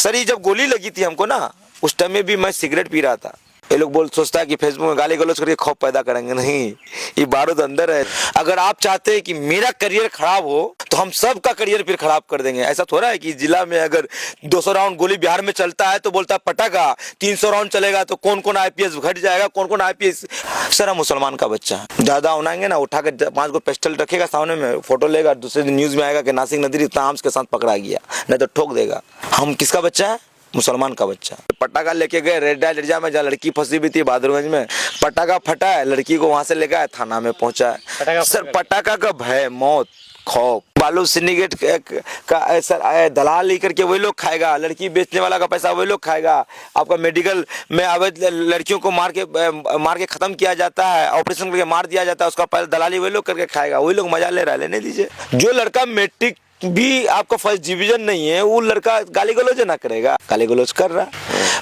Sir ये जब गोली लगी थी हमको ना, उस टाइम में भी मैं सिगरेट पी रहा था। ये लोग सोचता है कि फेसबुक में गाली गलौज करके खौफ पैदा करेंगे, नहीं, ये बारूद अंदर है। अगर आप चाहते हैं कि मेरा करियर खराब हो तो हम सब का करियर फिर खराब कर देंगे। ऐसा थोड़ा है कि जिला में अगर 200 राउंड गोली बिहार में चलता है तो बोलता है पटाखा, 300 राउंड चलेगा तो कौन कौन आईपीएस घट जाएगा, कौन कौन आईपीएस। सर हम मुसलमान का बच्चा है, ज्यादा उनाएंगे ना, उठा कर 5 गो पिस्टल रखेगा सामने में, फोटो लेगा, दूसरे दिन न्यूज में आएगा कि नासिक नदीर इतना आर्म्स के साथ पकड़ा गया, नहीं तो ठोक देगा। हम किसका बच्चा है? मुसलमान का बच्चा। पटाखा लेके गए रेड एरिया में, जहाँ लड़की फंसी हुई थी बहादुरगंज में, पटाखा फटा है, लड़की को वहां से लेकर आया, थाना में पहुंचा है। सर पटाखा का भय, मौत, खौफ, बालू सिंडिकेट का सर दलाल लेकर के वही लोग खाएगा, लड़की बेचने वाला का पैसा वही लोग खाएगा। आपका मेडिकल में अवैध लड़कियों को मार के खत्म किया जाता है, ऑपरेशन करके मार दिया जाता है, उसका पैसा दलाली वही लोग करके खाएगा, वही लोग मजा ले रहा है, लेने दीजिए। जो लड़का मैट्रिक भी आपका फर्स्ट डिवीजन नहीं है, वो लड़का गाली गलौज ना करेगा, गाली गलौज कर रहा है।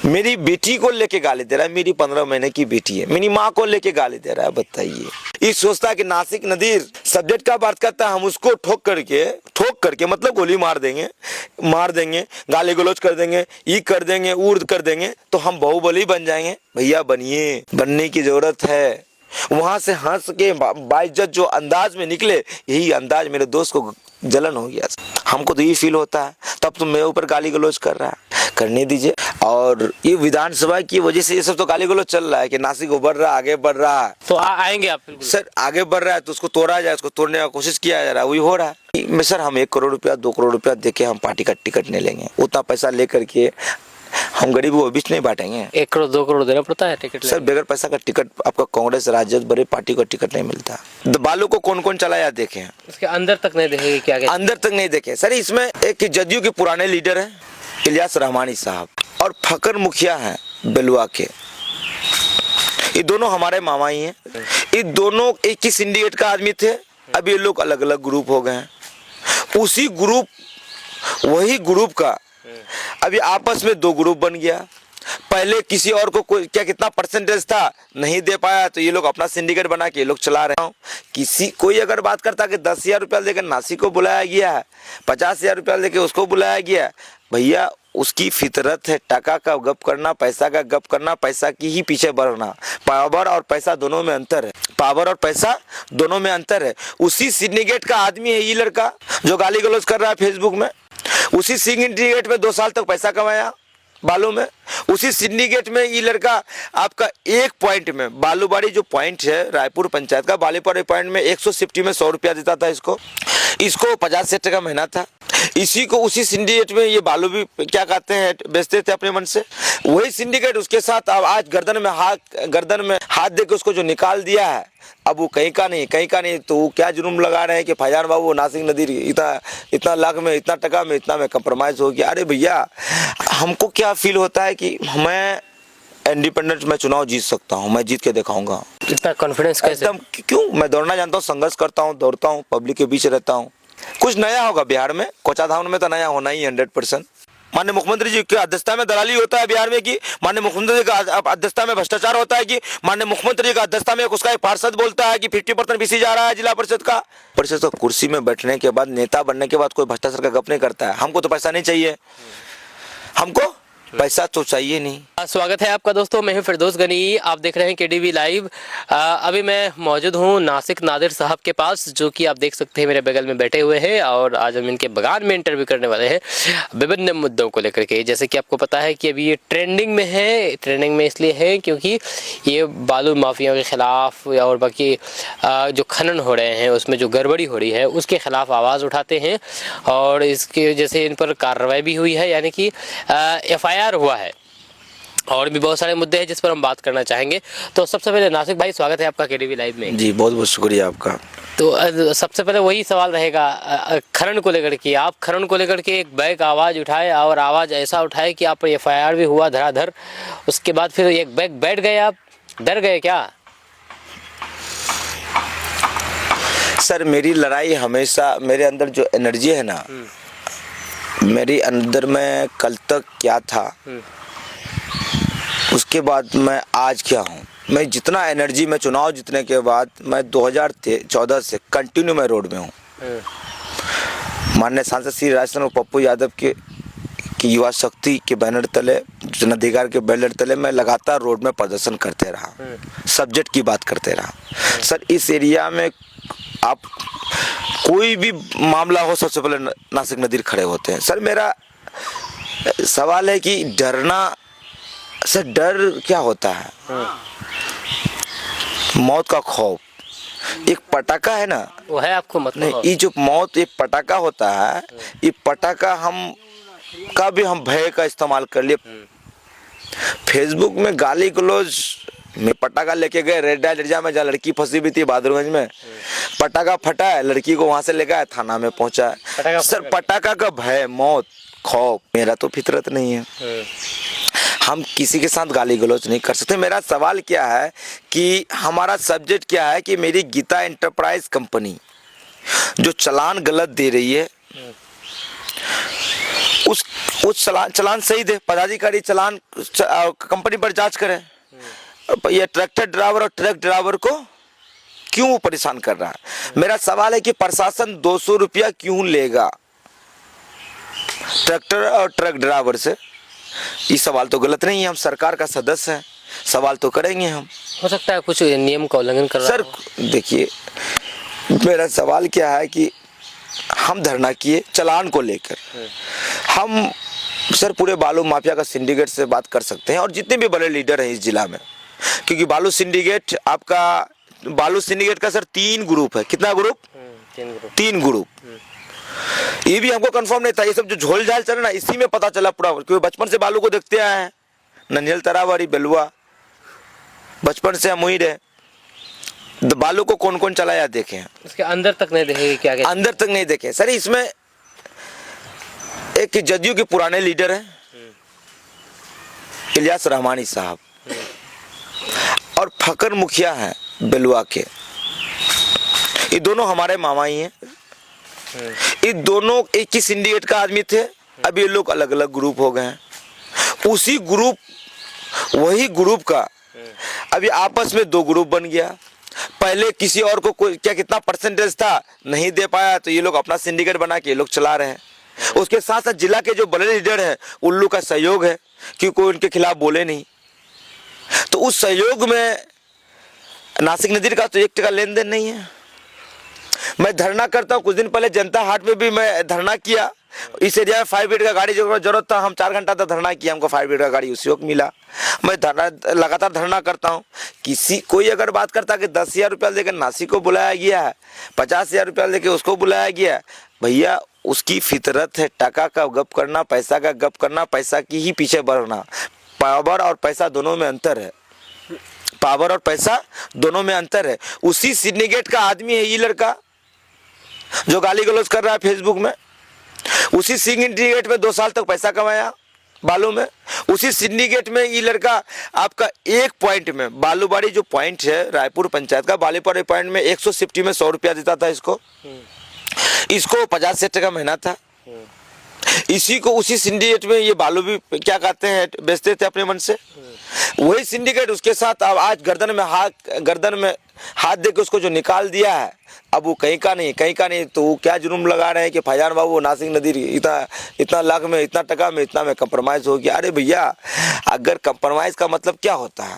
मेरी बेटी को लेके गाली दे रहा है, मेरी 15 महीने की बेटी है, मेरी माँ को लेके गाली दे रहा है। बताइए, ये सोचता है कि नासिक नदीर सब्जेक्ट का बात करता है, हम उसको ठोक करके मतलब गोली मार देंगे, गाली गलौज कर देंगे, ये कर देंगे, उर्द कर देंगे, तो हम बाहुबली बन जाएंगे। भैया बनिए, बनने की जरूरत है। वहां से हंस के बाइज्जत जो अंदाज में निकले, यही अंदाज मेरे दोस्त को जलन हो गया। हमको तो ये फील होता है, तब तो मेरे ऊपर गाली गलौज कर रहा है, करने दीजिए। और ये विधानसभा की वजह से ये सब तो गाली गलौज चल रहा है कि नासिक उभर रहा, आगे बढ़ रहा है। तो आएंगे आप? सर आगे बढ़ रहा है तो उसको तोड़ा जाए, उसको तोड़ने का कोशिश किया जा रहा है, वही हो रहा है। सर हम 1 करोड़ रुपया 2 करोड़ रुपया देके हम पार्टी का टिकट नहीं लेंगे, उतना पैसा लेकर के हम गरीबों को बीच नहीं बांटेंगे। 1 करोड़ 2 करोड़ देना पड़ता है टिकट? सर बगैर पैसा का टिकट आपका कांग्रेस राज्य बड़े पार्टी को टिकट नहीं मिलता। बालू को कौन कौन चलाया देखे हैं, उसके अंदर तक नहीं देखेंगे क्या? अंदर तक नहीं देखे। सर इसमें एक जदयू के पुराने लीडर हैं इलियास रहमानी साहब, और फकर मुखिया हैं बेलुआ के, ये दोनों हमारे मामा ही हैं। ये दोनों एक ही सिंडिकेट का आदमी थे, अब ये लोग अलग अलग ग्रुप हो गए हैं। उसी ग्रुप, वही ग्रुप का अभी आपस में 2 ग्रुप बन गया। पहले किसी और को क्या कितना परसेंटेज था नहीं दे पाया, तो ये लोग अपना सिंडिकेट बना के ये लोग चला रहे हैं। कोई अगर बात करता कि 10,000 रुपया देकर नासिक को बुलाया गया है, 50,000 रुपया देकर उसको बुलाया गया, भैया उसकी फितरत है टका का गप करना, पैसा का गप करना, पैसा की ही पीछे बढ़ना। पावर और पैसा दोनों में अंतर है, पावर और पैसा दोनों में अंतर है। उसी सिंडिकेट का आदमी है ये लड़का जो गाली गलौज कर रहा है फेसबुक में। उसी सिंडिकेट में 2 साल तक पैसा कमाया बालू में। उसी सिंडिकेट में ये लड़का आपका एक पॉइंट में, बालूबाड़ी जो पॉइंट है रायपुर पंचायत का, बालूबाड़ी पॉइंट में 160 में 100 रुपया देता था इसको 50 का महीना था। इसी को उसी सिंडिकेट में ये बालू भी क्या कहते हैं बेचते थे अपने मन से। वही सिंडिकेट उसके साथ अब आज गर्दन में हाथ देकर उसको जो निकाल दिया है, अब वो कहीं का नहीं। तो वो क्या जुर्म लगा रहे हैं कि फैजान बाबू नासिक नदीर इतना लाख में, इतना टका में, इतना में कंप्रोमाइज हो गया। अरे भैया हमको क्या फील होता है कि मैं इंडिपेंडेंट में चुनाव जीत सकता हूँ, मैं जीत के दिखाऊंगा। इतना कॉन्फिडेंस कैसे? एकदम, क्यों? मैं दौड़ना जानता हूँ, संघर्ष करता हूँ, दौड़ता हूँ, पब्लिक के बीच रहता हूँ। कुछ नया होगा बिहार में, कोचाधाम में तो नया होना ही 100%। माननीय मुख्यमंत्री जी की अध्यक्षता में दलाली होता है बिहार में कि माननीय मुख्यमंत्री जी का अध्यक्षता में भ्रष्टाचार होता है कि माननीय मुख्यमंत्री जी का अध्यक्षता में उसका एक पार्षद बोलता है कि 50% बीसी जा रहा है जिला परिषद का। परिषद तो कुर्सी में बैठने के बाद, नेता बनने के बाद कोई भ्रष्टाचार का गप नहीं करता है। हमको तो पैसा नहीं चाहिए, हमको पैसा तो चाहिए नहीं। स्वागत है आपका दोस्तों, मैं हूं फिरदौस गनी, आप देख रहे हैं केडीवी लाइव। अभी मैं मौजूद हूं नासिक नादिर साहब के पास, जो कि आप देख सकते हैं मेरे बगल में बैठे हुए हैं, और आज हम इनके बगान में इंटरव्यू करने वाले हैं विभिन्न मुद्दों को लेकर के। जैसे कि आपको पता है कि अभी ये ट्रेंडिंग में है। ट्रेंडिंग में इसलिए है क्योंकि ये बालू माफियाओं के खिलाफ और बाकी जो खनन हो रहे हैं उसमें जो गड़बड़ी हो रही है उसके खिलाफ आवाज़ उठाते हैं, और इसके जैसे इन पर कार्रवाई भी हुई है, यानी कि FIR हुआ है। और भी बहुत सारे मुद्दे हैं जिस पर हम बात करना चाहेंगे। तो सबसे पहले नासिक भाई, स्वागत है आपका केडीवी लाइव में। जी बहुत बहुत शुक्रिया आपका। तो सबसे पहले वही सवाल रहेगा खनन को लेकर के। आप खनन को लेकर के एक बैक आवाज़ उठाए, और आवाज़ ऐसा उठाए कि आप पर FIR भी हुआ धराधर, उसके बाद फिर एक बैक बैठ गए, आप डर गए क्या? सर मेरी लड़ाई हमेशा, मेरे अंदर जो एनर्जी है ना, मेरी अंदर में कल तक क्या था, उसके बाद मैं आज क्या हूँ। मैं जितना एनर्जी में चुनाव जीतने के बाद, मैं 2014 से कंटिन्यू मैं रोड में हूँ। माननीय सांसद श्री राजस्थान और पप्पू यादव की कि युवा शक्ति के बैनर तले, जन अधिकार के बैनर तले मैं लगातार रोड में प्रदर्शन करते रहा, सब्जेक्ट की बात करते रहा। सर इस एरिया में आप कोई भी मामला हो सबसे पहले नासिक नदीर खड़े होते हैं। सर मेरा सवाल है कि डरना, सर डर क्या होता है? मौत का खौफ, एक पटाखा है ना, वो है आपको मतलब? नहीं, ये जो मौत एक पटाखा होता है, ये पटाखा हम का भी हम भय का इस्तेमाल कर लिए। फेसबुक में गाली गलौज में पटाखा लेके गए रेड एरिया में, जहाँ लड़की फंसी हुई थी बहादुरगंज में, पटाखा फटा है, लड़की को वहां से लेकर आया, थाना में पहुंचा है। सर पटाखा का भय, मौत, खौफ मेरा तो फितरत नहीं है। हम किसी के साथ गाली गलौज नहीं कर सकते। मेरा सवाल क्या है कि हमारा सब्जेक्ट क्या है कि मेरी गीता एंटरप्राइज कंपनी जो चालान गलत दे रही है, उस चालान सही दे, पदाधिकारी चालान कंपनी पर जांच करें। ये ट्रैक्टर ड्राइवर और ट्रक ड्राइवर को क्यों परेशान कर रहा है? मेरा सवाल है कि प्रशासन 200 रुपया क्यों लेगा ट्रैक्टर और ट्रक ड्राइवर से? ये सवाल तो गलत नहीं है, हम सरकार का सदस्य हैं, सवाल तो करेंगे हम। हो सकता है कुछ नियम का उल्लंघन कर रहा सर देखिए, मेरा सवाल क्या है कि हम धरना किए चालान को लेकर, हम सर पूरे बालू माफिया का सिंडिकेट से बात कर सकते हैं और जितने भी बड़े लीडर हैं इस जिला में, क्योंकि बालू सिंडिकेट का सर 3 ग्रुप है। कितना ग्रुप? 3 ग्रुप। ये भी हमको कंफर्म नहीं था, ये सब जो झोल झाल चल ना, इसी में पता चला पूरा, क्योंकि बचपन से बालू को देखते आए हैं, ननियल तरावरी बेलुआ, बचपन से हम वही रहे। बालू को कौन कौन चलाया देखे हैं, इसके अंदर तक नहीं देखे? क्या क्या अंदर तक नहीं देखे सर। इसमें एक जदयू के पुराने लीडर हैं इलियास रहमानी साहब, और फकर मुखिया हैं बेलुआ के, ये दोनों हमारे मामा ही हैं। ये दोनों एक ही सिंडिकेट का आदमी थे, अब ये लोग अलग अलग ग्रुप हो गए हैं। उसी ग्रुप, वही ग्रुप का अभी आपस में 2 ग्रुप बन गया। पहले किसी और को क्या कितना परसेंटेज था नहीं दे पाया, तो ये लोग अपना सिंडिकेट बना के ये लोग चला रहे हैं। उसके साथ साथ जिला के जो बड़े लीडर हैं उल्लू का सहयोग है कि कोई उनके खिलाफ बोले नहीं। तो उस सहयोग में नासिक नदीर का तो 1 टका लेन देन नहीं है। मैं धरना करता हूँ, कुछ दिन पहले जनता हाट में भी मैं धरना किया। इस एरिया में फायर ब्रिगेड का गाड़ी जो जरूरत था, हम 4 घंटा तक धरना किया, हमको फायर ब्रिगेड का गाड़ी उसी वक्त मिला। मैं लगातार धरना करता हूँ। कोई अगर बात करता कि 10,000 रुपया देकर नासिक को बुलाया गया है, 50,000 रुपया देकर उसको बुलाया गया है, भैया उसकी फितरत है टका का गप करना, पैसा का गप करना, पैसा की ही पीछे बढ़ना। पावर और पैसा दोनों में अंतर है, पावर और पैसा दोनों में अंतर है। उसी सिंडिकेट का आदमी है ये लड़का जो गाली गलौज कर रहा है फेसबुक में। उसी सिंडिकेट में 2 साल तक पैसा कमाया बालू में। उसी सिंडिकेट में ये लड़का आपका एक पॉइंट में, बालूबाड़ी जो पॉइंट है रायपुर पंचायत का, बालूबाड़ी पॉइंट में 150 में 100 रुपया देता था इसको 50 टका महीना था। इसी को उसी सिंडिकेट में ये बालू भी क्या कहते हैं बेचते थे अपने मन से। वही सिंडिकेट उसके साथ अब आज गर्दन में हाथ दे के उसको जो निकाल दिया है, अब वो कहीं का नहीं। तो वो क्या जुर्म लगा रहे हैं कि फैजान बाबू नासिक नदीर इतना लाख में, इतना टका में, इतना में कंप्रोमाइज हो गया। अरे भैया, अगर कंप्रोमाइज का मतलब क्या होता है?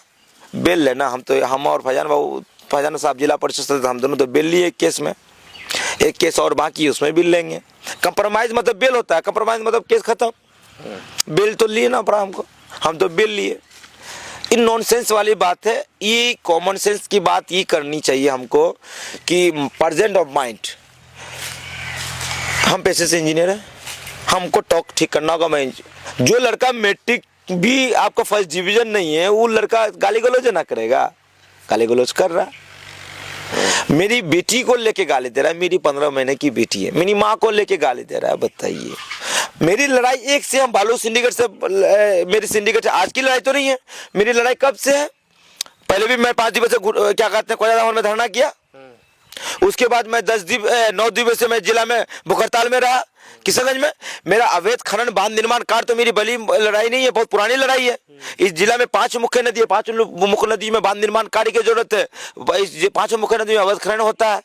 बेल लेना। हम और फैजान साहब जिला परिषद सदस्य, हम दोनों तो बेल लिए एक केस में, एक केस और बाकी उसमें बिल लेंगे। कंप्रोमाइज मतलब बेल होता है, कंप्रोमाइज मतलब केस खत्म। बेल तो लिए ना पड़ा हमको, हम तो बेल लिए। इन नॉनसेंस वाली बात है। ये कॉमन सेंस की बात ये करनी चाहिए हमको कि प्रेजेंट ऑफ माइंड, हम पेशे से इंजीनियर हैं, हमको टॉक ठीक करना होगा। मैं जो लड़का मैट्रिक भी आपका फर्स्ट डिवीजन नहीं है, वो लड़का गाली गलौज ना करेगा? गाली गलौज कर रहा। मेरी बेटी को लेके गाली दे रहा है, मेरी 15 महीने की बेटी है, मेरी माँ को लेके गाली दे रहा है। बताइए, मेरी लड़ाई एक से, हम बालू सिंडिकेट से, मेरी सिंडिकेट से आज की लड़ाई तो नहीं है। मेरी लड़ाई कब से है? पहले भी मैं 5 दिवस से क्या कहते हैं कोयला में धरना किया। उसके बाद मैं 9 दिवस से मैं जिला में भुखरताल में रहा, किशनगंज में। मेरा अवैध खनन बांध निर्माण कार्य तो मेरी बड़ी लड़ाई नहीं है, बहुत पुरानी लड़ाई है। इस जिला में 5 मुख्य नदी है, 5 मुख्य नदी में बांध निर्माण कार्य की जरूरत है। इस 5 मुख्य नदी में अवैध खनन होता है,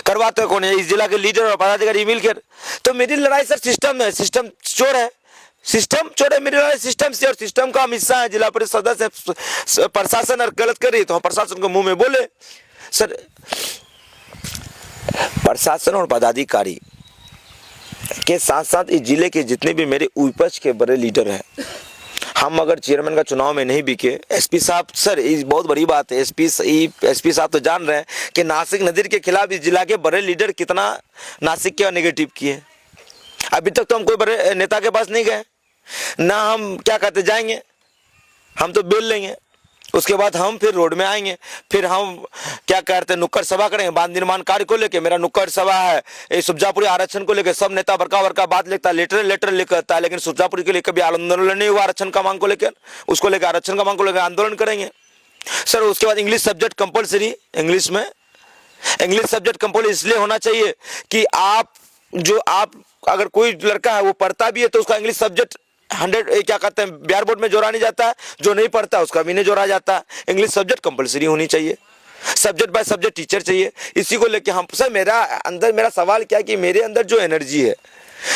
करवाते कौन है? इस जिला के लीडर और पदाधिकारी मिलकर। तो मेरी लड़ाई सर सिस्टम है, सिस्टम चोर है, सिस्टम छोड़े मेरे वाले सिस्टम से, और सिस्टम का हम हिस्सा है। जिला परिषद सदस्य प्रशासन अगर गलत करे तो हम प्रशासन को मुंह में बोले। सर प्रशासन और पदाधिकारी के साथ साथ इस जिले के जितने भी मेरे विपक्ष के बड़े लीडर हैं, हम अगर चेयरमैन का चुनाव में नहीं बिके, एसपी साहब, सर ये बहुत बड़ी बात है, एसपी साहब तो जान रहे हैं कि नासिक नदीर के खिलाफ इस जिला के बड़े लीडर कितना नासिक के नेगेटिव किए। अभी तक तो हम कोई बड़े नेता के पास नहीं गए ना, हम क्या कहते जाएंगे, हम तो बेल लेंगे, उसके बाद हम फिर रोड में आएंगे, फिर हम क्या कहते हैं नुक्कड़ सभा करेंगे बांध निर्माण कार्य को लेके। मेरा नुक्कड़ सभा है ये सुरजापुरी आरक्षण को लेकर, सब नेता बड़का बात लिखता है, लेटर लिख करता है, लेकिन सुरजापुरी के लिए कभी आंदोलन नहीं हुआ आरक्षण का मांग को लेकर, उसको लेकर आरक्षण का मांग को लेकर आंदोलन करेंगे। सर उसके बाद English subject compulsory, English subject compulsory इसलिए होना चाहिए कि आप अगर कोई लड़का है वो पढ़ता भी है तो उसका इंग्लिश सब्जेक्ट 100 क्या कहते हैं बिहार बोर्ड में जोड़ा नहीं जाता है, जो नहीं पढ़ता उसका भी नहीं जोड़ा जाता है। इंग्लिश सब्जेक्ट कंपलसरी होनी चाहिए, सब्जेक्ट बाय सब्जेक्ट टीचर चाहिए। इसी को लेके हम, सर मेरा सवाल क्या है कि मेरे अंदर जो एनर्जी है,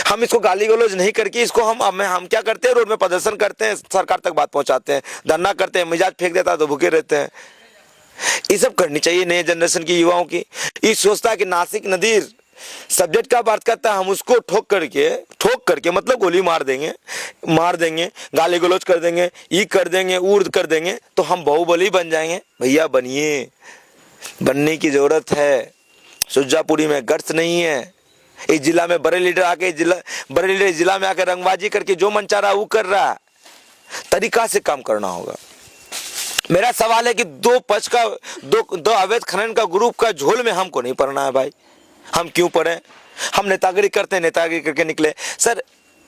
हम इसको गाली गलौज नहीं करके इसको हम क्या करते हैं, रोड में प्रदर्शन करते हैं, सरकार तक बात पहुंचाते हैं, धरना करते हैं, मिजाज फेंक देता है तो भूखे रहते हैं। ये सब करनी चाहिए नए जनरेशन की, युवाओं की। ये सोचता है कि नासिक नदीर सब्जेक्ट का बात करता है, हम उसको ठोक करके मतलब गोली मार देंगे, गाली गलौज कर देंगे, ई कर देंगे, उर्द कर देंगे, तो हम बाहुबली बन जाएंगे। भैया बनिए, बनने की जरूरत है। सुरजापुरी में गट्स नहीं है। इस जिला में बड़े लीडर जिला में आकर रंगबाजी करके जो मन चाह रहा है वो कर रहा है। तरीका से काम करना होगा। मेरा सवाल है कि दो अवैध खनन का ग्रुप का झोल में हमको नहीं पड़ना है भाई। हम क्यों पढ़े? हम नेतागिरी करते हैं, नेतागिरी करके निकले। सर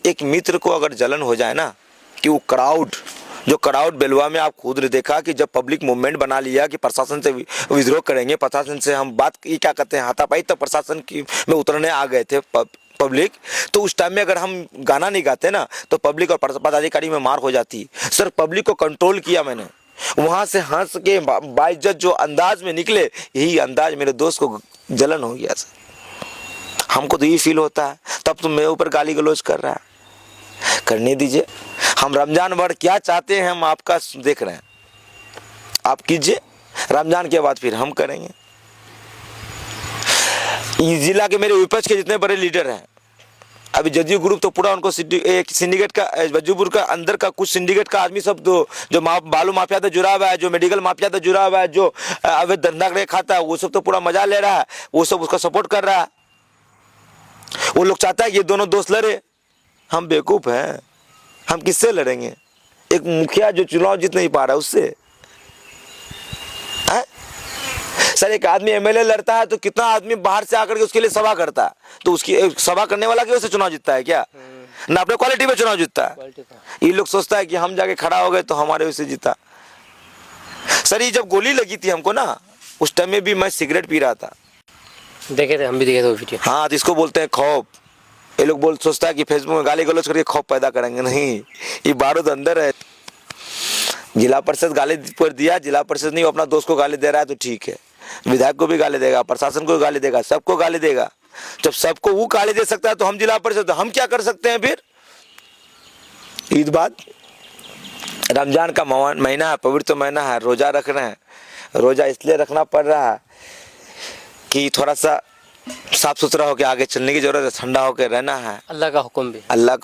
एक मित्र को अगर जलन हो जाए ना कि वो क्राउड बेलवा में आप खुद ने देखा कि जब पब्लिक मूवमेंट बना लिया कि प्रशासन से विद्रोह करेंगे, प्रशासन से हम बात ये क्या कहते हैं हाथापाई, तब प्रशासन में उतरने आ गए थे पब्लिक। तो उस टाइम में अगर हम गाना नहीं गाते ना तो पब्लिक और पदाधिकारी में मार हो जाती। सर पब्लिक को कंट्रोल किया मैंने, वहां से हंस के बाइज्जत जो अंदाज में निकले, यही अंदाज मेरे दोस्त को जलन हो गया। सर हमको तो ये फील होता है, तब तो मेरे ऊपर गाली गलौज कर रहा है। करने दीजिए, हम रमजान भर क्या चाहते हैं हम आपका देख रहे हैं, आप कीजिए, रमजान के बाद फिर हम करेंगे। इस जिला के मेरे विपक्ष के जितने बड़े लीडर हैं, अभी जदयू ग्रुप तो पूरा उनको एक सिंडिकेट का, जदयू का अंदर का कुछ सिंडिकेट का आदमी सब जो बालू माफिया से जुड़ा हुआ है, जो मेडिकल माफिया से जुड़ा हुआ है, जो अवैध धंधा खाता है, वो सब तो पूरा मजा ले रहा है, वो सब उसका सपोर्ट कर रहा है। वो लोग चाहता है कि ये दोनों दोस्त लड़े। हम बेवकूफ हैं, हम किससे लड़ेंगे? एक मुखिया जो चुनाव जीत नहीं पा रहा उससे। सर एक आदमी एमएलए लड़ता है तो कितना आदमी बाहर से आकर के उसके लिए सभा करता है, तो उसकी सभा करने वाला की वजह से चुनाव जीतता है क्या? ना अपने क्वालिटी पे चुनाव जीतता है। ये लोग सोचता है कि हम जाके खड़ा हो गए तो हमारे वजह से जीता। सर ये जब गोली लगी थी हमको ना, उस टाइम में भी मैं सिगरेट पी रहा था। देखे थे, हम भी देखे थे वो वीडियो। हाँ तो इसको बोलते हैं खौफ। ये लोग सोचता है कि फेसबुक में गाली गलौज करके खौफ पैदा करेंगे, नहीं, ये बारूद अंदर है। जिला परिषद गाली पर दिया, जिला परिषद नहीं अपना दोस्त को गाली दे रहा है तो ठीक है, विधायक को भी गाली देगा, प्रशासन को गाली देगा, सबको गाली देगा। जब सबको वो गाली दे सकता है तो हम जिला परिषद, हम क्या कर सकते हैं फिर? ईद बाद रमजान का महीना है, पवित्र महीना है, रोजा रख रहे हैं। रोजा इसलिए रखना पड़ रहा है कि थोड़ा सा साफ सुथरा होकर आगे चलने की जरूरत है, ठंडा होकर रहना है। अल्लाह का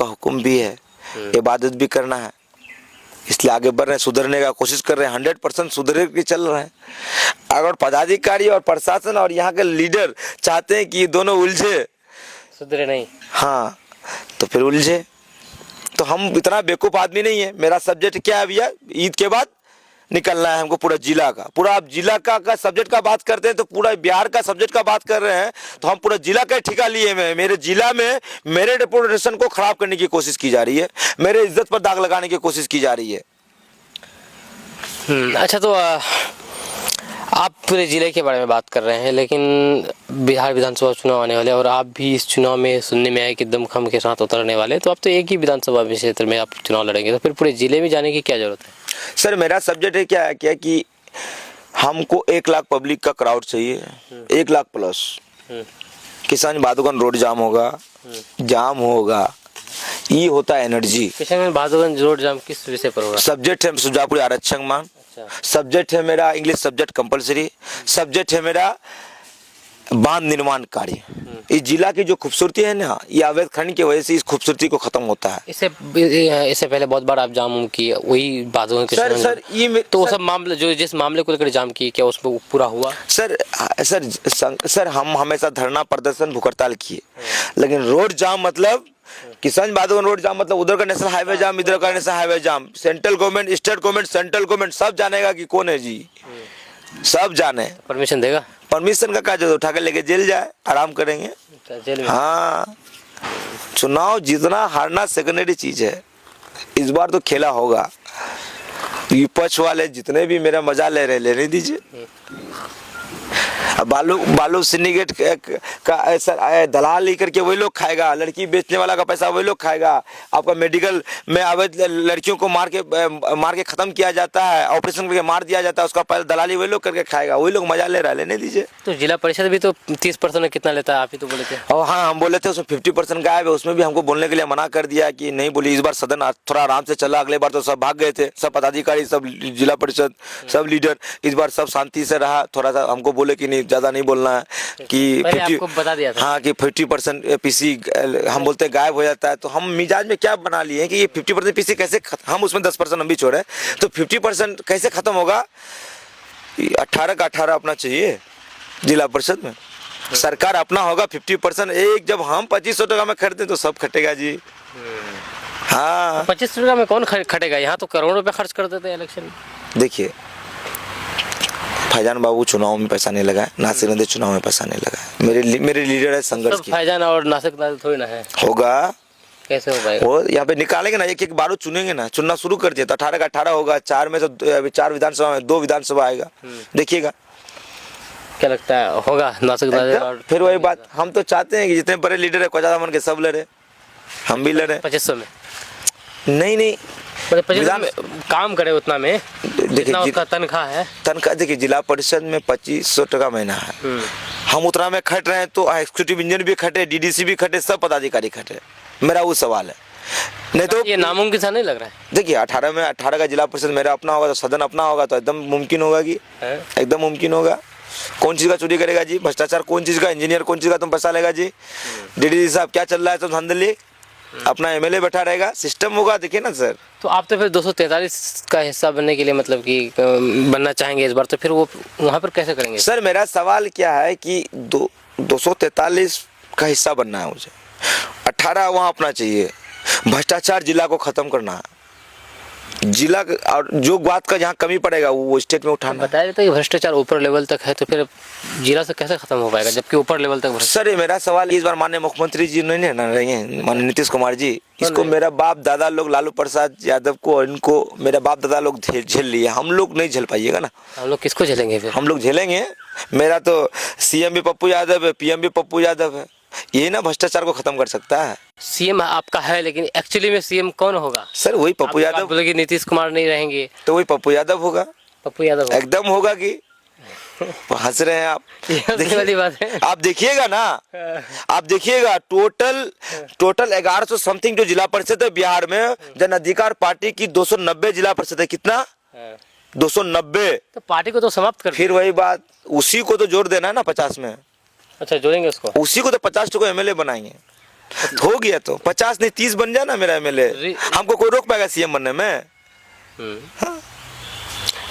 हुक्म भी है, इबादत भी करना है, इसलिए आगे बढ़ रहे हैं, सुधरने का कोशिश कर रहे हैं, 100% सुधर के चल रहे हैं। अगर पदाधिकारी और प्रशासन और यहाँ के लीडर चाहते हैं कि दोनों उलझे, सुधरे नहीं, हाँ तो फिर उलझे। तो हम इतना बेवकूफ आदमी नहीं है। मेरा सब्जेक्ट क्या है भैया? ईद के बाद निकलना है हमको पूरा जिला का। पूरा आप जिला का सब्जेक्ट का बात करते हैं तो पूरा बिहार का सब्जेक्ट का बात कर रहे हैं, तो हम पूरा जिला का ठिका लिए में मेरे जिला में मेरे रेपुटेशन को खराब करने की कोशिश की जा रही है, मेरे इज्जत पर दाग लगाने की कोशिश की जा रही है। अच्छा तो आप पूरे जिले के बारे में बात कर रहे हैं, लेकिन बिहार विधानसभा चुनाव आने वाले और आप भी इस चुनाव में सुनने में आए कि दमखम के साथ उतरने वाले, तो आप तो एक ही विधानसभा क्षेत्र में आप चुनाव लड़ेंगे, तो फिर पूरे जिले में जाने की क्या जरूरत है? सर मेरा सब्जेक्ट है क्या कि हमको 1 लाख पब्लिक का क्राउड चाहिए, 1 लाख प्लस। किसान बादुगन रोड जाम होगा, ये होता है एनर्जी। किशनगंज बहादुरगंज रोड जाम किस विषय पर होगा? सब्जेक्ट है सुजापुरी आरक्षण मांग, अच्छा, सब्जेक्ट है मेरा इंग्लिश सब्जेक्ट कंपलसरी, सब्जेक्ट है मेरा बांध निर्माण कार्य। इस जिला की जो खूबसूरती है ना, ये अवैध खनन की वजह से इस खूबसूरती को खत्म होता है। इससे पहले बहुत बार आप जाम किए वही बहादुरगंज सर किशनगंज। सर ये तो वो सर, सब मामले जो जिस मामले को लेकर जाम किए, क्या उसमें पूरा हुआ? सर सर हम हमेशा धरना प्रदर्शन भूख हड़ताल किए, लेकिन रोड जाम मतलब किशनगंज बहादुरगंज रोड जाम मतलब उधर का नेशनल हाईवे जाम, इधर का national highway jam, central government, state government, central government सब जानेगा कि कौन है जी, सब जाने। परमिशन देगा? परमिशन का जो उठा के लेके जेल जाए, आराम करेंगे। जेल में? हाँ, चुनाव जीतना हारना सेकेंडरी चीज है, इस बार तो खेला होगा। विपक्ष वाले जितने भी मेरा मजा ले रहे लेने दीजिए। अब बालू सिंडिकेट का ऐसा दलाल लेकर के वही लोग खाएगा, लड़की बेचने वाला का पैसा वही लोग खाएगा। आपका मेडिकल में अवैध लड़कियों को मार के खत्म किया जाता है, ऑपरेशन करके मार दिया जाता है, उसका पैसा दलाली वही लोग करके खाएगा, वही लोग मजा ले रहा है, लेने दीजिए। तो जिला परिषद भी तो 30% कितना लेता है, आप ही तो बोले थे। और हाँ, हम बोले थे उसमें 50% गायब है, उसमें भी हमको बोलने के लिए मना कर दिया कि नहीं बोली। इस बार सदन थोड़ा आराम से चला, अगले बार तो सब भाग गए थे, सब पदाधिकारी, सब जिला परिषद, सब लीडर। इस बार सब शांति से रहा, थोड़ा सा हमको बोले कि नहीं ज्यादा नहीं बोलना है कि आपको बता दिया था। हाँ कि 50% पीसी हम बोलते गायब हो जाता है। तो हम मिजाज में क्या बना लिए कि ये 50% पीसी कैसे हम उसमें 10% हम भी छोड़े, तो 50% कैसे खत्म होगा? 18 का 18 अपना चाहिए जिला परिषद में, सरकार अपना होगा 50%। एक जब हम 2500 टका में खरीदते तो सब खटेगा जी। हाँ 25 रुपया में कौन खटेगा? यहाँ तो करोड़ों रुपए खर्च कर देते हैं इलेक्शन में। देखिए, फैजान बाबू चुनाव में पैसा नहीं लगाए, नासिर नदी चुनाव में पैसा नहीं लगाए। मेरे लीडर है संघर्ष की। फैजान और नासिक नादर थोड़ी ना है। होगा, कैसे हो पाएगा? वो यहाँ पे निकालेंगे ना, एक एक बारूद चुनेंगे ना, चुनना शुरू कर दिया तो 18 का 18 होगा। 4 में तो 4 विधानसभा में 2 विधानसभा आएगा, देखिएगा। क्या लगता है होगा नासिक नादर? और फिर वही बात, हम तो चाहते हैं कि जितने बड़े लीडर है कोचा मन के सब लड़े, हम भी लड़े। 2500 में नहीं मतलब 2500 में काम करे उतना में, जितना उसका तनख्वाह है। तनख्वाह देखिए, जिला परिषद में 2500 टका महीना है, हम उतना में खट रहे हैं तो एग्जीक्यूटिव इंजीनियर भी खटे, डीडीसी भी खटे, सब पदाधिकारी खटे। मेरा वो सवाल है, नहीं तो ये नामुमकिन सा नहीं लग रहा है। देखिए 18 में 18 का जिला परिषद मेरा अपना होगा तो सदन अपना होगा तो एकदम मुमकिन होगा कि एकदम मुमकिन होगा। कौन चीज का चोरी करेगा जी? भ्रष्टाचार कौन चीज का? इंजीनियर कौन चीज का तुम पैसा लेगा जी? डीडीसी साहब क्या चल रहा है, तुम धांधली, अपना एमएलए बैठा रहेगा, सिस्टम होगा। देखिए ना सर, तो आप तो फिर 243 का हिस्सा बनने के लिए मतलब कि बनना चाहेंगे इस बार, तो फिर वो वहाँ पर कैसे करेंगे? सर मेरा सवाल क्या है कि 243 का हिस्सा बनना है मुझे, 18 वहाँ अपना चाहिए। भ्रष्टाचार जिला को खत्म करना है, जिला और जो बात का जहाँ कमी पड़ेगा वो स्टेट में उठाना। बताया जाता है कि भ्रष्टाचार ऊपर लेवल तक है, तो फिर जिला से कैसे खत्म हो पाएगा जबकि ऊपर लेवल तक? सर ये मेरा सवाल, इस बार माननीय मुख्यमंत्री जी नहीं ना रहेंगे, माननीय नीतीश कुमार जी, इसको मेरा बाप दादा लोग लालू प्रसाद यादव को, इनको मेरा बाप दादा लोग झेल लिए, हम लोग नहीं झेल पाइएगा ना। हम लोग किसको झेलेंगे फिर? हम लोग झेलेंगे। मेरा तो सीएम भी पप्पू यादव है, पीएम भी पप्पू यादव है, यही ना भ्रष्टाचार को खत्म कर सकता है। सीएम आपका है, लेकिन एक्चुअली में सीएम कौन होगा? सर वही पप्पू यादव। बोले नीतीश कुमार नहीं रहेंगे तो वही पप्पू यादव होगा। पप्पू यादव एकदम होगा कि हंस रहे हैं आप? वाली बात है। आप देखिएगा ना, आप देखिएगा टोटल 1100 समथिंग जो जिला परिषद है बिहार में, जन अधिकार पार्टी की 290 जिला परिषद है। कितना? 290। तो पार्टी को तो समाप्त कर। फिर वही बात, उसी को तो जोड़ देना है ना 50 में। अच्छा, जोड़ेंगे उसको, उसी को तो 50 को एमएलए बनाएंगे। हो गया तो 50 नहीं 30 बन जाए ना मेरा एमएलए, हमको कोई रोक पाएगा सीएम बनने में?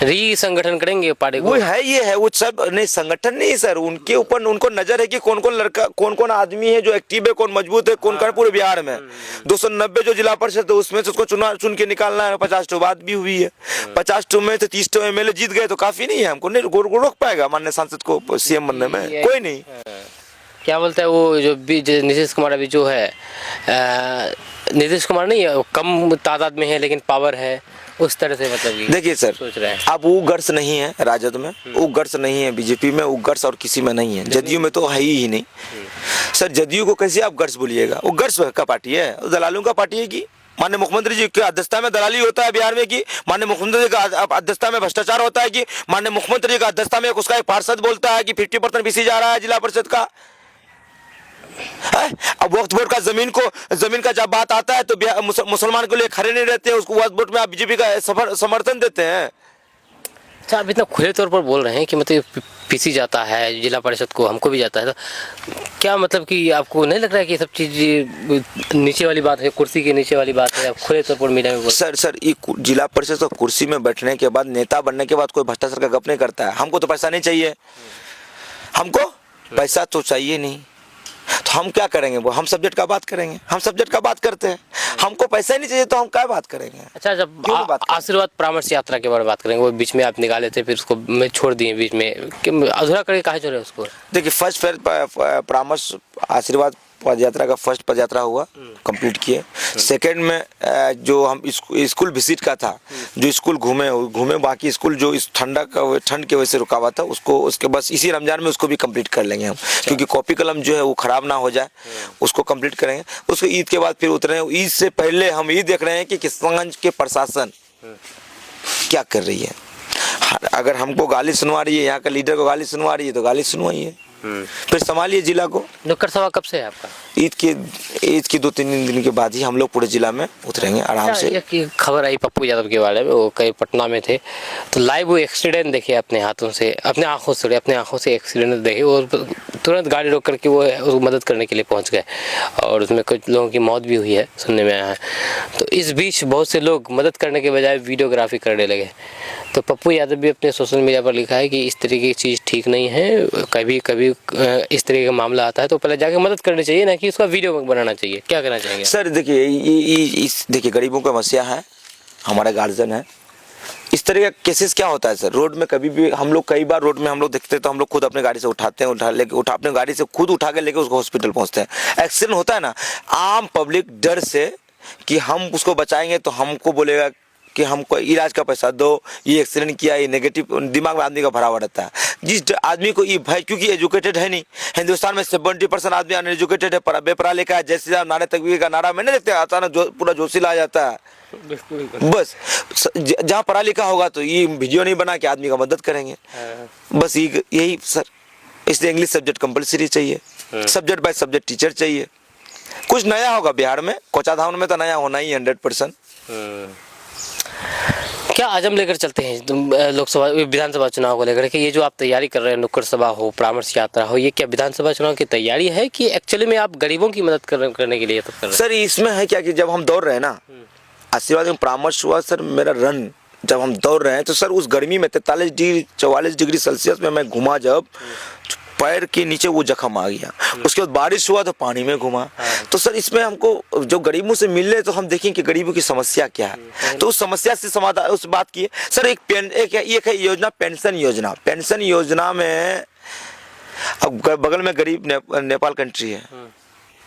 री संगठन करेंगे पार्टी को। वो है, ये है, वो सब नहीं संगठन नहीं सर, उनके ऊपर उनको नजर है कि कौन कौन लड़का, कौन कौन आदमी है जो एक्टिव है, कौन मजबूत है, कौन कौन पूरे बिहार में। 290 जो जिला परिषद है उसमें से उसको चुन के निकालना है। 50 बात भी हुई है, 50 में तो 30 एमएलए जीत गए तो काफी नहीं है, हमको नहीं रोक पाएगा माननीय सांसद को सीएम बनने में, कोई नहीं। क्या बोलता है वो जो नीतीश कुमार अभी जो है, नीतीश कुमार नहीं है, कम तादाद में है लेकिन पावर है, उस तरह से मतलब देखिए सर, सोच रहे हैं। अब वो गर्स नहीं है राजद में, वो गर्स नहीं है बीजेपी में, वो गर्स और किसी में नहीं है, जदयू में तो है ही नहीं। सर जदयू को कैसे आप गर्स बोलिएगा? वो गर्स का पार्टी है, दलालों का पार्टी है कि माननीय मुख्यमंत्री जी की अध्यक्षता में दलाली होता है बिहार में, कि माननीय मुख्यमंत्री जी का अध्यक्षता में भ्रष्टाचार होता है, कि माननीय मुख्यमंत्री जी का अध्यक्षता में उसका एक पार्षद बोलता है कि 50% बीसी जा रहा है जिला परिषद का। अब वक्त वोट का जमीन का जब बात आता है तो मुसलमान के लिए खड़े नहीं रहते हैं, उसको वक्त वोट में आप बीजेपी का समर्थन देते हैं। अच्छा, आप इतना खुले तौर पर बोल रहे हैं कि मतलब पीसी जाता है जिला परिषद को, हमको भी जाता है, तो क्या मतलब कि आपको नहीं लग रहा है कि ये सब चीज़ नीचे वाली बात है, कुर्सी के नीचे वाली बात है? आप खुले तौर पर मीडिया में बोल सर ये जिला परिषद का कुर्सी में बैठने के बाद, नेता बनने के बाद कोई भ्रष्टाचार का गप नहीं करता है। हमको तो पैसा नहीं चाहिए, हमको पैसा तो चाहिए नहीं, तो हम क्या करेंगे? वो हम सब्जेक्ट का बात करेंगे, हम सब्जेक्ट का बात करते हैं। हमको पैसा ही नहीं चाहिए तो हम क्या बात करेंगे? अच्छा, जब आशीर्वाद परामर्श यात्रा के बारे में बात करेंगे, वो बीच में आप निकाले थे, फिर उसको मैं छोड़ दिए बीच में, अधूरा करके काहे छोड़े उसको? देखिए, फर्स्ट परामर्श आशीर्वाद पद यात्रा का फर्स्ट पद यात्रा हुआ, कंप्लीट किए। सेकंड में जो हम स्कूल विजिट का था, जो स्कूल घूमे बाकी स्कूल जो इस ठंड के वजह से रुका हुआ था, उसके बस इसी रमजान में उसको भी कंप्लीट कर लेंगे हम, क्योंकि कॉपी कलम जो है वो खराब ना हो जाए, उसको कंप्लीट करेंगे। उसको ईद के बाद फिर उतरे। ईद से पहले हम ये देख रहे हैं कि किशनगंज के प्रशासन क्या कर रही है। अगर हमको गाली सुनवा रही है, यहाँ का लीडर को गाली सुनवा रही है, तो गाली सुनवाइए, फिर संभालिए जिला को। नुक्कड़ सभा कब से है आपका? ईद के 2-3 दिन के बाद ही हम लोग पूरे जिला में उतरेंगे आराम से। एक खबर आई पप्पू यादव के बारे में, वो कहीं पटना में थे, तो लाइव वो एक्सीडेंट देखे अपने आंखों से एक्सीडेंट देखे, और तुरंत गाड़ी रोक करके वो मदद करने के लिए पहुंच गए, और उसमें कुछ लोगों की मौत भी हुई है, सुनने में आया है। तो इस बीच बहुत से लोग मदद करने के बजाय वीडियोग्राफी करने लगे। तो पप्पू यादव भी अपने सोशल मीडिया पर लिखा है कि इस तरीके की चीज़ ठीक नहीं है, कभी कभी इस तरीके का मामला आता है तो पहले जाके मदद करनी चाहिए, ना कि उसका वीडियो बनाना चाहिए। क्या कहना चाहेंगे सर? देखिए गरीबों का मसला है, हमारा गार्जियन है। इस तरह का केसेस क्या होता है सर, रोड में कभी भी हम लोग, कई बार रोड में हम लोग देखते हैं तो हम लोग खुद अपने गाड़ी से उठाते हैं, अपने गाड़ी से खुद उठा के लेके उसको हॉस्पिटल पहुंचते हैं। एक्सीडेंट होता है ना, आम पब्लिक डर से कि हम उसको बचाएंगे तो हमको बोलेगा कि हमको इलाज का पैसा दो, ये एक्सीडेंट किया, ये नेगेटिव दिमाग में आदमी का भरा हुआ रहता है। जिस आदमी को ये भाई, क्योंकि एजुकेटेड है नहीं, हिंदुस्तान में 70% आदमी अनएजुकेटेड है, बेपढ़ा लिखा है। जैसे नारे तकबीर का नारा मैंने देखते अचानक पूरा जोशीला आ जाता है। बस जहाँ पढ़ा लिखा होगा तो ये वीडियो नहीं बना के आदमी का मदद करेंगे, बस यही सर। इसलिए इंग्लिश सब्जेक्ट कंपलसरी चाहिए, सब्जेक्ट बाय सब्जेक्ट टीचर चाहिए। कुछ नया होगा बिहार में, कोचाधाम में तो नया होना ही 100%। क्या आजम लेकर चलते हैं लोकसभा विधानसभा चुनाव को लेकर के? ये जो आप तैयारी कर रहे हैं, नुक्कड़ सभा हो, परामर्श यात्रा हो, ये क्या विधानसभा चुनाव की तैयारी है कि एक्चुअली में आप गरीबों की मदद करने के लिए कर रहे हैं? सर इसमें है क्या कि जब हम दौड़ रहे हैं ना, आशीर्वाद में परामर्श हुआ सर, मेरा रन जब हम दौड़ रहे हैं तो सर उस गर्मी में 43 डिग्री सेल्सियस में मैं घूमा, जब पैर के नीचे वो जख्म आ गया। उसके बाद बारिश हुआ तो पानी में घुमा। तो सर इसमें हमको जो गरीबों से मिल रहे तो हम देखें कि गरीबों की समस्या क्या है, तो उस समस्या से समाधान उस बात की। सर एक है योजना, पेंशन योजना में अब बगल में गरीब नेपाल कंट्री है,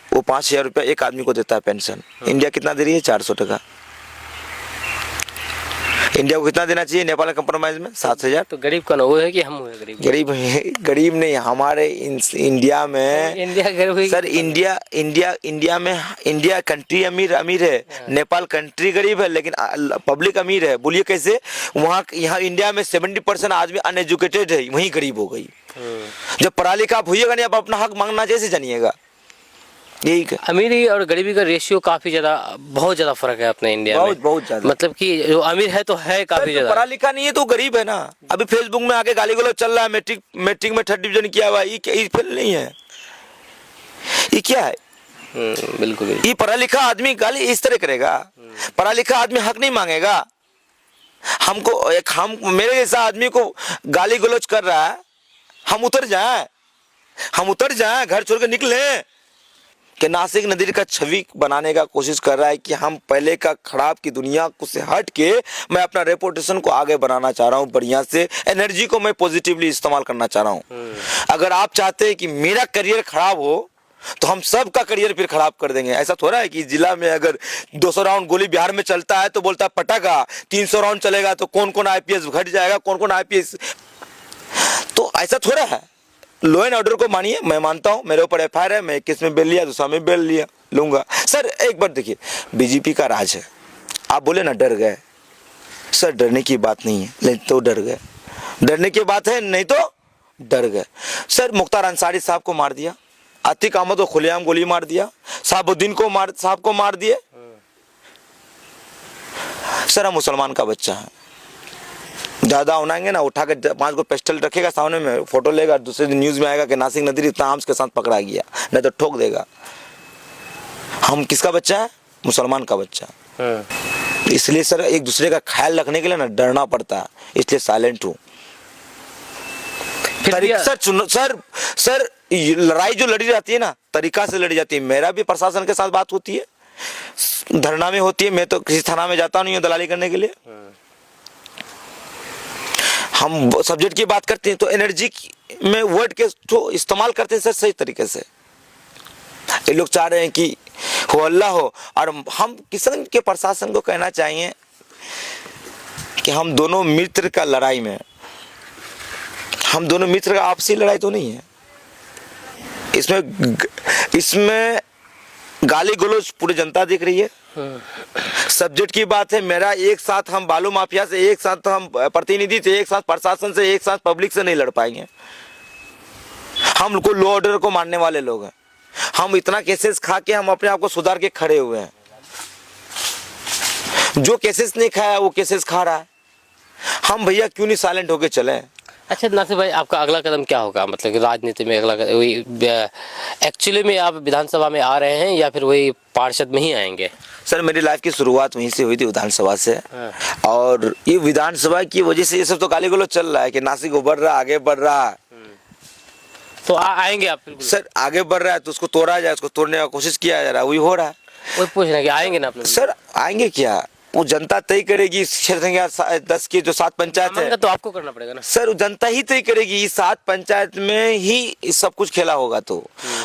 वो 5,000 रुपया एक आदमी को देता है पेंशन। इंडिया कितना दे रही है? 400 टका। इंडिया को कितना देना चाहिए नेपाल कंप्रोमाइज में? 7,000। तो गरीब का ना वो है कि हम गरीब नहीं, हमारे इंडिया में गरीब सर, इंडिया में इंडिया कंट्री अमीर है, नेपाल कंट्री गरीब है, लेकिन पब्लिक अमीर है। बोलिए कैसे? यहाँ इंडिया में 70% आदमी अनएजुकेटेड है, वहीं गरीब हो गई। जब पढ़ा लिखा आप होइएगा नहीं, आप अपना हक मांगना जैसे जानिएगा। यही अमीरी और गरीबी का रेशियो काफी बहुत ज्यादा फर्क है अपने इंडिया में, बहुत ज्यादा। मतलब कि जो अमीर है तो है काफी ज्यादा, पढ़ा लिखा नहीं है तो गरीब है ना। अभी फेसबुक में आके गाली गलौज चल रहा है, मैट्रिक में 3rd डिवीजन किया हुआ, ये फेल नहीं है, ये क्या है? बिल्कुल। ये पढ़ा लिखा आदमी गाली इस तरह करेगा? पढ़ा लिखा आदमी हक नहीं मांगेगा? हम मेरे जैसा आदमी को गाली गलौज कर रहा है, हम उतर जाएं, घर छोड़ के निकले कि नासिक नदी का छवि बनाने का कोशिश कर रहा है कि हम पहले का खराब की दुनिया को से हट के मैं अपना रेपुटेशन को आगे बढ़ाना चाह रहा हूँ, बढ़िया से एनर्जी को मैं पॉजिटिवली इस्तेमाल करना चाह रहा हूँ। अगर आप चाहते हैं कि मेरा करियर खराब हो तो हम सब का करियर फिर खराब कर देंगे। ऐसा थोड़ा है कि जिला में अगर 200 राउंड गोली बिहार में चलता है तो बोलता है पटाखा, 300 राउंड चलेगा तो कौन कौन IPS घट जाएगा, कौन कौन IPS, तो ऐसा थोड़ा है। लॉ एंड ऑर्डर को मानिए, मैं मानता हूं, मेरे ऊपर FIR है, मैं किस में बेल लिया, दूसरा में बेल लूंगा। सर एक बार देखिए, बीजेपी का राज है, आप बोले ना डर गए, सर डरने की बात नहीं है, नहीं तो डर गए, डरने की बात है नहीं तो डर गए। सर मुख्तार अंसारी साहब को मार दिया, अतीक अहमद को खुलेआम गोली मार दिया, साहब को मार दिए। सर हम मुसलमान का बच्चा है, ज्यादा उनाएंगे ना, उठा के 5 को पिस्टल रखेगा सामने में, फोटो लेगा, दूसरे दिन न्यूज में आएगा कि नासिक नदीर इतना आर्म्स के साथ पकड़ा गया, नहीं तो ठोक देगा। हम किसका बच्चा है? मुसलमान का बच्चा। इसलिए सर एक दूसरे का ख्याल रखने के लिए ना डरना पड़ता है, इसलिए साइलेंट हूँ। सर लड़ाई जो लड़ी जाती है ना, तरीका से लड़ी जाती है। मेरा भी प्रशासन के साथ बात होती है, धरना में होती है। मैं तो किसी थाना में जाता नहीं हूँ दलाली करने के लिए। हम सब्जेक्ट की बात करते हैं तो एनर्जी में वर्ड के तो इस्तेमाल करते हैं सर सही तरीके से। ये लोग चाह रहे हैं कि हो अल्लाह हो, और हम किसान के प्रशासन को कहना चाहिए कि हम दोनों मित्र का लड़ाई में, हम दोनों मित्र का आपसी लड़ाई तो नहीं है। इसमें गाली गलौज पूरी जनता देख रही है। सब्जेक्ट की बात है, मेरा एक साथ हम बालू माफिया से, एक साथ हम प्रतिनिधि से, एक साथ प्रशासन से, एक साथ पब्लिक से नहीं लड़ पाएंगे। हम को लॉ ऑर्डर को मानने वाले लोग हैं। हम इतना केसेस खा के हम अपने आप को सुधार के खड़े हुए हैं। जो केसेस नहीं खाया वो केसेस खा रहा है। हम भैया क्यों नहीं साइलेंट होके चले? अच्छा नासिक भाई, आपका अगला कदम क्या होगा? मतलब कि राजनीति में अगला एक्चुअली में आप विधानसभा में आ रहे हैं या फिर वही पार्षद में ही आएंगे? सर मेरी लाइफ की शुरुआत वहीं से हुई थी, विधानसभा से। और ये विधानसभा की वजह से ये सब तो गाली गलौज चल रहा है कि नासिक उभर रहा, आगे बढ़ रहा है। तो आएंगे आप? सर आगे बढ़ रहा है तो उसको तोड़ा जाए, उसको तोड़ने का कोशिश किया जा रहा है, वही हो रहा है। वही पूछ रहे हैं कि आएंगे ना आप? सर आएंगे क्या, वो जनता तय करेगी। इस क्षेत्र के 10 की जो 7 पंचायत है तो आपको करना पड़ेगा ना सर, जनता ही तय करेगी। इस 7 पंचायत में ही सब कुछ खेला होगा। तो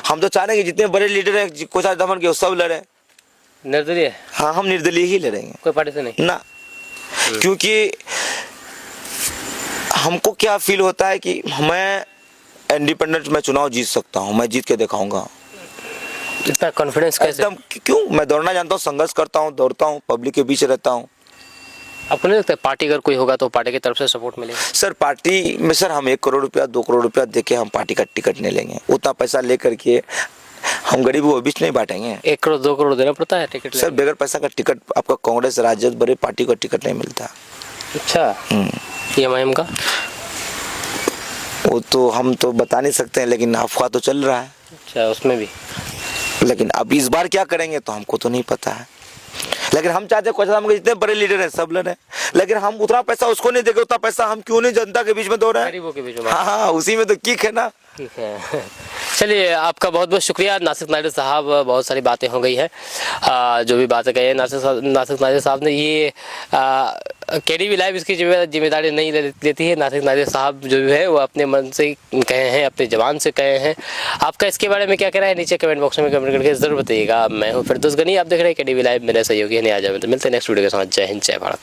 हम तो चाह रहे हैं कि जितने बड़े लीडर है कोचा दमन के वो सब लड़े। निर्दलीय? हाँ हम निर्दलीय ही लड़ेंगे, कोई पार्टी से नहीं ना। क्योंकि हमको क्या फील होता है कि मैं इंडिपेंडेंट में चुनाव जीत सकता हूँ, मैं जीत के दिखाऊंगा। इतना कॉन्फिडेंस कैसे? एकदम, क्यों? मैं दौड़ना जानता हूँ, संघर्ष करता हूँ, दौड़ता हूँ, पब्लिक के बीच रहता हूँ। आपको नहीं लगता पार्टी अगर कोई होगा तो पार्टी की तरफ से सपोर्ट मिलेगा? सर पार्टी में सर हम 1 करोड़ रुपया 2 करोड़ रुपया देके हम पार्टी का टिकट नहीं लेंगे। उतना पैसा लेकर के हम गरीबों के बीच नहीं बांटेंगे। 1 करोड़ 2 करोड़ देना पड़ता है टिकट? सर बगैर पैसा का टिकट आपका कांग्रेस राजद बड़े पार्टी का टिकट नहीं मिलता। अच्छा, PMIM का? वो तो हम तो बता नहीं सकते हैं, लेकिन अफवाह तो चल रहा है। अच्छा, उसमें भी? लेकिन अब इस बार क्या करेंगे तो हमको तो नहीं पता है। लेकिन हम चाहते हैं जितने बड़े लीडर हैं सब लड़े, लेकिन हम उतना पैसा उसको नहीं देंगे। उतना पैसा हम क्यों नहीं जनता के बीच में दो रहे हैं, गरीबों के बीच में? हाँ उसी में तो किक है ना। ठीक है, चलिए आपका बहुत बहुत शुक्रिया नासिक नादिर साहब। बहुत सारी बातें हो गई हैं, जो भी बातें कही है नासिक नादिर साहब ने। ये KDV लाइव इसकी जिम्मेदारी नहीं लेती है। नासिक नादिर साहब जो भी है वो अपने मन से कहे हैं, अपने जबान से कहे हैं। आपका इसके बारे में क्या कहना है नीचे कमेंट बॉक्स में कमेंट करके जरूर बताइएगा। मैं हूँ फिरदौस गनी, आप देख रहे हैं KDV लाइव। मेरे सहयोगी है नियाज अहमद। मिलते हैं नेक्स्ट वीडियो के साथ। जय हिंद, जय भारत।